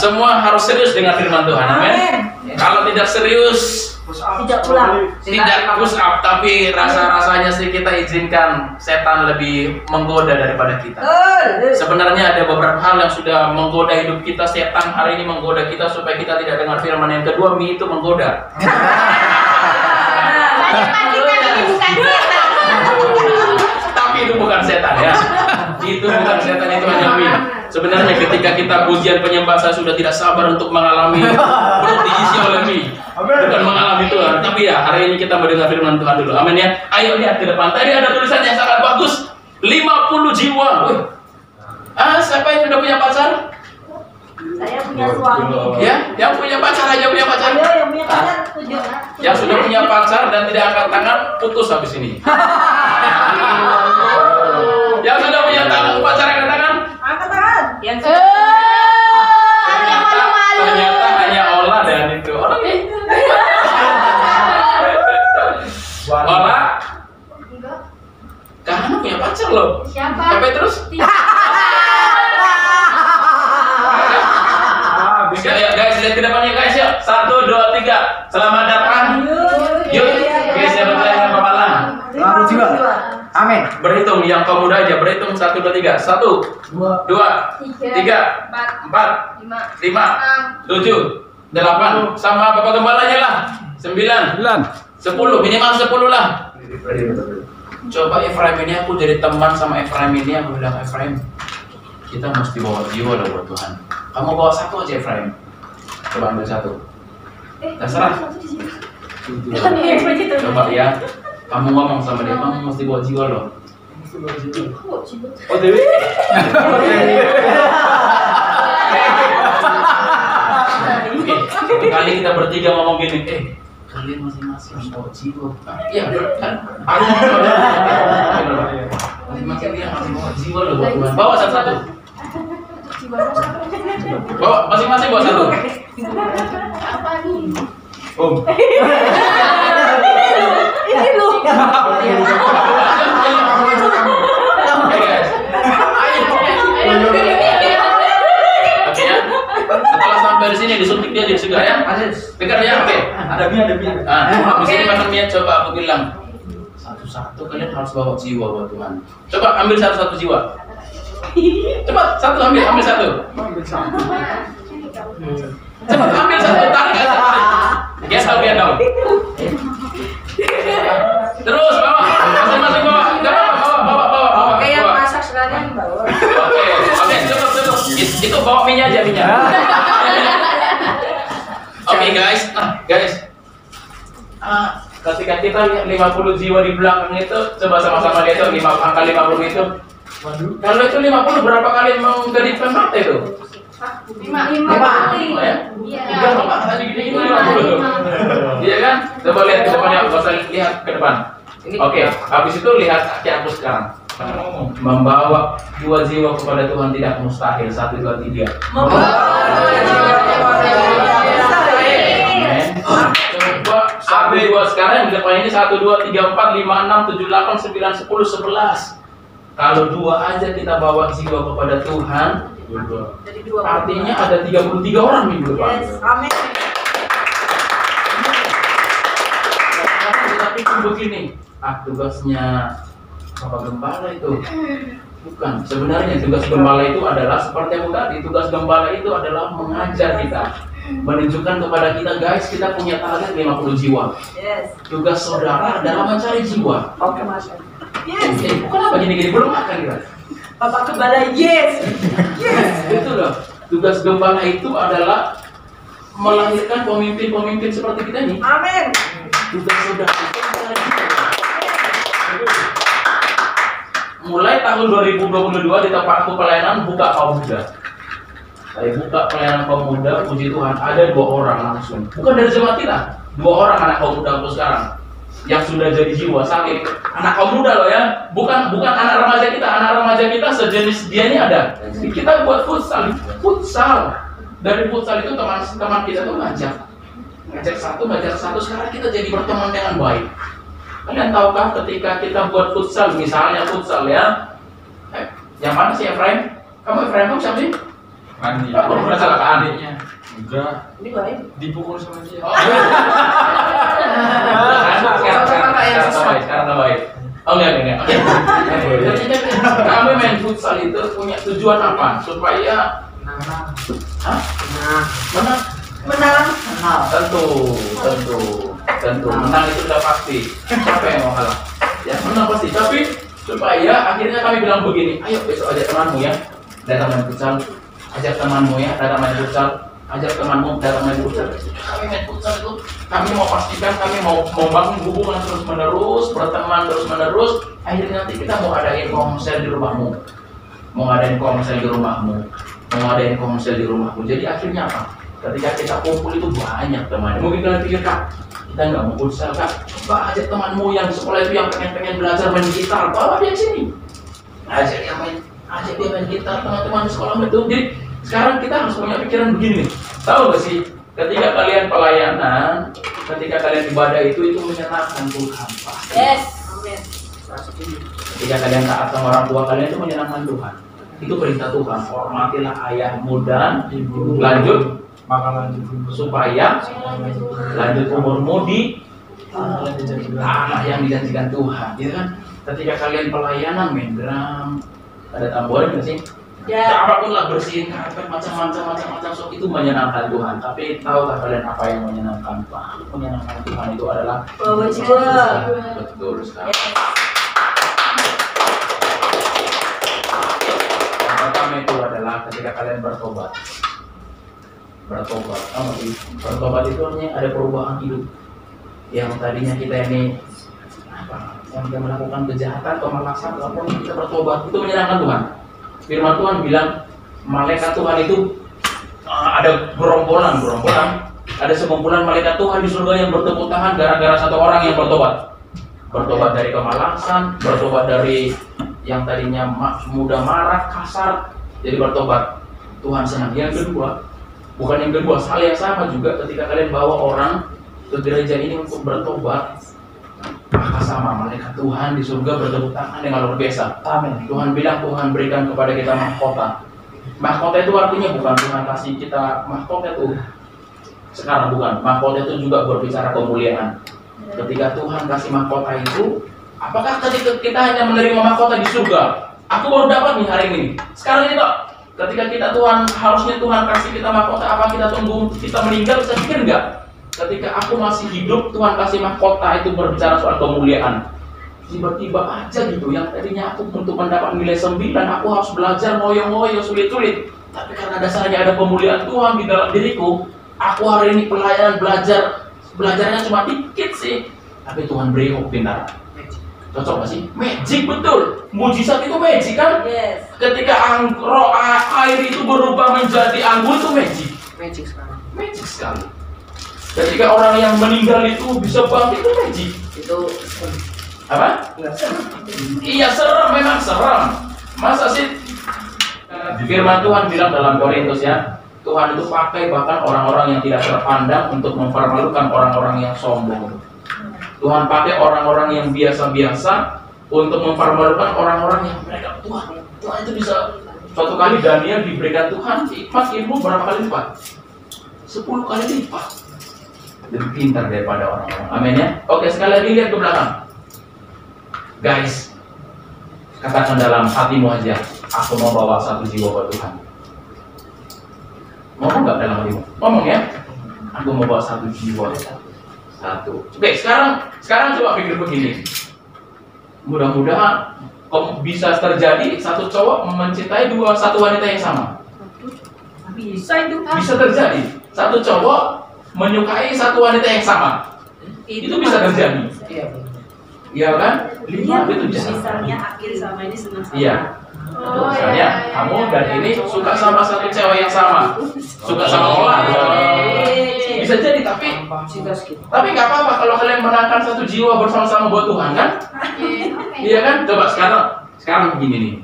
semua harus serius dengan firman Tuhan. Amin. Kalau tidak serius, tidak pulang. tidak push up, tapi rasa-rasanya sih kita izinkan setan lebih menggoda daripada kita. Sebenarnya ada beberapa hal yang sudah menggoda hidup kita. Setan hari ini menggoda kita supaya kita tidak dengar firman. Yang kedua, mie itu menggoda. Tapi itu bukan setan ya. Itu bukan setan, itu hanya mie. Sebenarnya ketika kita pujian penyembah, saya sudah tidak sabar untuk mengalami perut diisi oleh mie. Bukan mengalami Tuhan, tapi ya hari ini kita mendengar firman Tuhan dulu. Amin ya. Ayo lihat ke depan. Tadi ada tulisan yang sangat bagus. 50 jiwa. Wih. Siapa yang sudah punya pacar? Saya punya suami. Ya, yang punya pacar aja punya pacar. Ayo, yang punya pacar 7. Yang sudah punya pacar dan tidak angkat tangan, putus habis ini. Yang sudah punya pacar angkat tangan? Angkat tangan. Yang Ternyata hanya Ola dan itu. Ola nih. Ola. Kamu punya pacar loh. Siapa? Sampai terus? Ya guys, lihat ke depannya guys ya. 1, 2, 3. Selamat datang. Yuk, guys yang berkelahi kepala. 50 jiwa. Amin. Berhitung yang kamu muda aja. Berhitung 1, 2, 3. 1, 2, 3, 4, 5, 7, 8. Sama Bapak Gembalanya lah. 9, 10. Minimal 10 lah. Coba Efraim ini, aku jadi teman sama Efraim ini. Aku bilang, Efraim, kita mesti bawa jiwa loh buat Tuhan. Kamu bawa 1 aja Efraim. Coba ambil 1. Terserah. Coba ya. Kamu ngomong sama dia, kamu mesti bawa jiwa loh. Oh Dewi? Kali kita bertiga ngomong gini, kalian masing-masing bawa jiwa. Iya kan? Aku masing-masing dia masih bawa jiwa loh buat Tuhan. Bawa 1-1. Bawa masing-masing bawa 1. Apa nih? Om. Ini lu. Oke ya. Setelah sampai di sini disuntik dia jadi segar ya. Dengar ya, oke. Ada mie. Di sini makan mie. Coba aku bilang, satu-satu kalian harus bawa jiwa buat Tuhan. Coba ambil 1-1 jiwa. Cepat, 1 ambil 1. Cepat ambil 1, tarik aja. Gendong. Terus bawa, masing-masing bawa. Enggak bawa. Oke, yang masak sekalian bawa. Oke, cukup. Itu bawa minyak aja minyak. Oke guys, ketika kita lihat 50 jiwa di belakang itu, coba sama-sama lihat itu angka 50 itu. Kalau itu 50 berapa kali menggedipkan mata itu? 5. Ya? Iya, Bapak tadi gini 50 tuh. Iya kan? Coba lihat ke depannya, gak usah lihat ke depan. Oke, habis itu lihat kaki aku sekarang. Membawa 2 jiwa kepada Tuhan tidak mustahil. 1, 2, 3. Membawa 2 jiwa kepada Tuhan. Coba 1, 2 sekarang di depan ini 1, 2, 3, 4, 5, 6, 7, 8, 9, 10, 11. Kalau 2 aja kita bawa jiwa kepada Tuhan, artinya ada 33 orang minggu depan. Yes, amin. Kita pikir begini, tugasnya Bapak Gembala itu bukan. Sebenarnya tugas Gembala itu adalah seperti yang tadi. Tugas Gembala itu adalah mengajar kita, menunjukkan kepada kita, guys, kita punya target 50 jiwa. Yes. Tugas saudara adalah mencari jiwa. Oke, Mas. Yes. Kenapa gini-gini belum makan kita? Bapak Gembala, yes. Itu loh. Tugas Gembala itu adalah melahirkan pemimpin-pemimpin seperti kita ini. Amin. Tugas saudara itu mencari jiwa. Mulai tahun 2022 di tempatku pelayanan buka kaum muda. Saya buka pelayanan kaum muda, puji Tuhan, ada 2 orang langsung. Bukan dari jemaat kita, 2 orang anak kaum muda aku sekarang yang sudah jadi jiwa sakit. Anak kaum muda loh ya, bukan anak remaja kita. Anak remaja kita sejenis dia ini ada. Kita buat futsal. Dari futsal itu teman-teman kita tuh ngajak satu. Sekarang kita jadi berteman dengan baik. Kalian tahukah ketika kita buat futsal, misalnya futsal ya, yang mana sih Efraim? Kamu Efraim, kamu siapa sih? Mandi. Apa kecelakaan? Adiknya. Enggak. Ini baik. Dipukul sama dia. Oh, sekarang baik. Oh enggak. Jadi kami main futsal itu punya tujuan apa? Supaya Hah? Menang. Menang. Tentu. Menang itu udah pasti. Siapa yang mau kalah? Ya menang pasti. Tapi supaya akhirnya kami bilang begini, ayo besok ajak temanmu ya, datang main futsal. Ajak temanmu ya, datang main futsal. Ajak temanmu datang main futsal. Kami main futsal itu, kami mau pastikan, kami mau membangun hubungan terus menerus, berteman terus menerus. Akhirnya nanti kita mau adain konsel di rumahmu, di rumahmu. Jadi akhirnya apa? Ketika kita kumpul itu banyak teman. Mungkin kalian pikir, Kak, kita nggak mau futsal, Kak. Coba ajak temanmu yang di sekolah itu yang pengen belajar main gitar, bawa dia sini. Ajak dia main gitar, teman-teman di sekolah itu. Jadi sekarang kita harus punya pikiran begini nih. Tahu gak sih, ketika kalian pelayanan, ketika kalian ibadah itu menyenangkan Tuhan, Pak. Yes. Amin. Ketika kalian taat sama orang tua kalian itu menyenangkan Tuhan. Itu perintah Tuhan. Hormatilah ayahmu dan ibu. Lanjut supaya lanjut umurmu di tanah yang dijanjikan Tuhan. Gitu kan? Ketika kalian pelayanan main drum, ada tamborin nggak sih? Ya. Apapun lah, bersihin karpet macam-macam sok itu menyenangkan Tuhan. Tapi tahukah kalian apa yang menyenangkan Tuhan? Menyenangkan Tuhan itu adalah Bawa jiwa. betul sekali. Yang pertama itu adalah ketika kalian bertobat. Bertobat itu artinya ada perubahan hidup. Yang tadinya kita ini yang kita melakukan kejahatan, kemalasan, apapun kita bertobat itu menyenangkan Tuhan. Firman Tuhan bilang malaikat Tuhan itu ada gerombolan, ada sekumpulan malaikat Tuhan di surga yang bertepuk tangan gara-gara satu orang yang bertobat dari kemalasan, bertobat dari yang tadinya mudah marah, kasar, jadi bertobat. Tuhan senang. Yang kedua, hal yang sama juga ketika kalian bawa orang ke gereja ini untuk bertobat, maka sama malaikat Tuhan di surga bertepuk tangan dengan luar biasa. Amin. Tuhan bilang Tuhan berikan kepada kita mahkota. Mahkota itu artinya bukan Tuhan kasih kita mahkota itu. Sekarang bukan. Mahkota itu juga berbicara kemuliaan. Ketika Tuhan kasih mahkota itu, apakah ketika kita hanya menerima mahkota di surga? Aku baru dapat nih hari ini. Sekarang ini Pak, ketika kita harusnya Tuhan kasih kita mahkota, apa kita tunggu kita meninggal? Bisa pikir enggak? Ketika aku masih hidup, Tuhan kasih mahkota itu berbicara soal kemuliaan. Tiba-tiba aja gitu, yang tadinya aku untuk mendapat nilai 9, aku harus belajar ngoyo-ngoyo, sulit-sulit. Tapi karena dasarnya ada kemuliaan Tuhan di dalam diriku, aku hari ini pelayanan belajarnya cuma dikit sih. Tapi Tuhan beri aku pintar. Cocok gak sih? Magic, betul. Mujizat itu magic kan? Yes. Ketika air itu berubah menjadi anggur itu magic. Magic sekali. Ketika orang yang meninggal itu bisa bangkit itu magic. Itu Apa? Iya serem, memang serem. Masa sih? Firman Tuhan bilang dalam Korintus ya, Tuhan itu pakai bahkan orang-orang yang tidak terpandang untuk mempermalukan orang-orang yang sombong. Tuhan pakai orang-orang yang biasa-biasa untuk mempermalukan orang-orang yang mereka Tuhan itu bisa. Suatu kali Daniel diberikan Tuhan hikmat ilmu berapa kali lipat? 10 kali lipat. Lebih pintar daripada orang-orang. Amin ya. Oke, sekali lagi lihat ke belakang. Guys, katakan dalam hatimu aja, aku mau bawa satu jiwa buat Tuhan. Ngomong nggak dalam hatimu? Ngomong ya. Aku mau bawa satu jiwa. Satu. Oke, sekarang coba pikir begini. Mudah-mudahan bisa terjadi satu cowok mencintai satu wanita yang sama. bisa itu. Bisa terjadi satu cowok menyukai satu wanita yang sama. Itu bisa terjadi. Iya kan? Lihat itu bisa. Misalnya Akil sama ini senang-senang. Iya. Misalnya kamu dan ini suka sama satu cewek yang sama, suka sama orang. Bisa jadi, tapi nggak apa-apa kalau kalian menangkan satu jiwa bersama-sama buat Tuhan kan? Iya kan? Coba sekarang begini nih.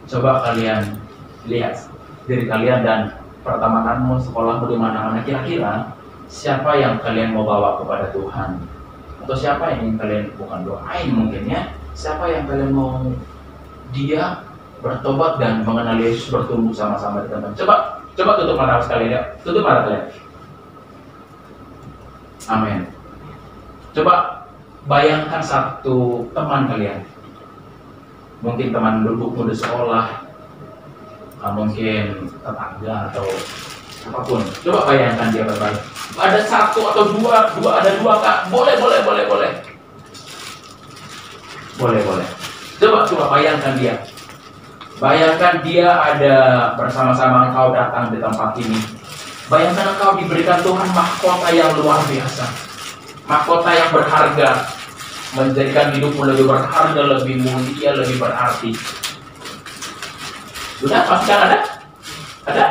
Coba kalian lihat diri kalian dan pertemananmu, sekolahmu di mana-mana. Kira-kira siapa yang kalian mau bawa kepada Tuhan? Atau siapa yang ingin kalian bukan doain mungkin ya? Siapa yang kalian mau dia bertobat dan mengenal Yesus, bertumbuh sama-sama di tempat. Coba tutup mata sekalian ya. Tutup mata kalian. Amin. Coba bayangkan satu teman kalian. Mungkin teman dudukmu di sekolah, mungkin tetangga atau apapun. Coba bayangkan dia berbaik. Ada satu atau dua ada dua kak. Boleh. Coba bayangkan dia. Bayangkan dia ada bersama-sama engkau datang di tempat ini. Bayangkan engkau diberikan Tuhan mahkota yang luar biasa. Mahkota yang berharga. Menjadikan hidupmu lebih berharga, lebih mulia, lebih berarti. Sudah, pastikan ada? Ada?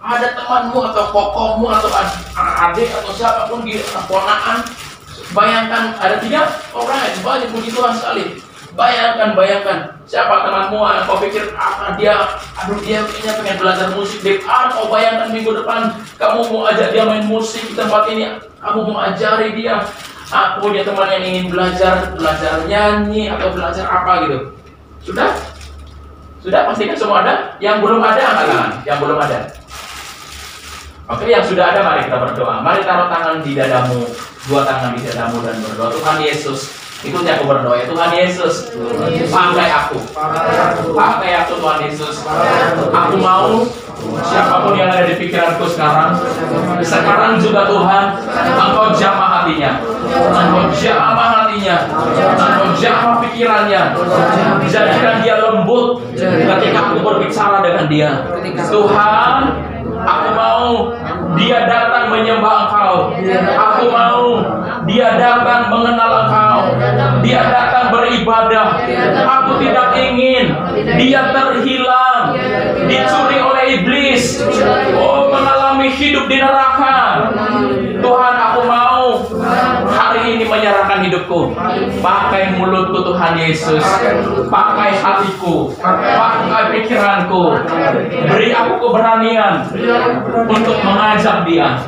Ada temanmu atau kokomu atau adik atau siapapun di ponakan. Bayangkan ada 3 orang yang banyak puji Tuhan sekali. Bayangkan siapa temanmu yang kau pikir dia kayaknya pengen belajar musik deh. Kau bayangkan minggu depan kamu mau ajak dia main musik di tempat ini, kamu mau ajari dia. Aku punya teman yang ingin belajar nyanyi atau belajar apa gitu. Sudah pastikan semua ada. Yang belum ada angkat tangan. Yang belum ada. Oke, yang sudah ada mari kita berdoa. Mari taruh tangan di dadamu, 2 tangan di dadamu dan berdoa. Tuhan Yesus, ikuti aku berdoa. Tuhan Yesus, pakai aku Tuhan Yesus. Aku mau siapapun yang ada di pikiranku sekarang juga Tuhan, Engkau jamah hatinya, Engkau jamah pikirannya, jadikan dia lembut ketika aku berbicara dengan dia. Tuhan, aku mau dia datang menyembah Engkau. Aku mau dia datang mengenal Engkau. Dia datang beribadah. Aku tidak ingin dia terhilang, dicuri oleh iblis, mengalami hidup di neraka. Tuhan, aku mau hari ini menyerahkan hidupku. Pakai mulutku Tuhan Yesus, pakai hatiku, pakai pikiranku. Beri aku keberanian untuk mengajak dia.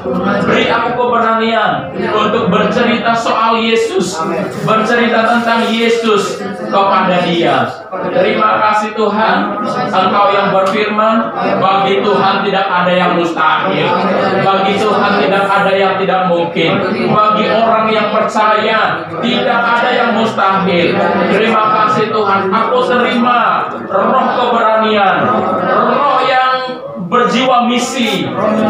Beri aku keberanian untuk bercerita soal Yesus, bercerita tentang Yesus kepada dia. Terima kasih Tuhan, Engkau yang berfirman, bagi Tuhan tidak ada yang mustahil, bagi Tuhan tidak ada yang tidak mungkin, bagi orang yang percaya tidak ada yang mustahil. Terima kasih Tuhan, aku terima roh keberanian, roh yang berjiwa misi,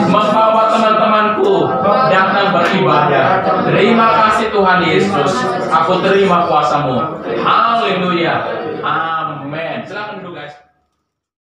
membawa teman-temanku datang beribadah. Terima kasih Tuhan Yesus, aku terima kuasa-Mu. Haleluya. Amin. Silakan duduk.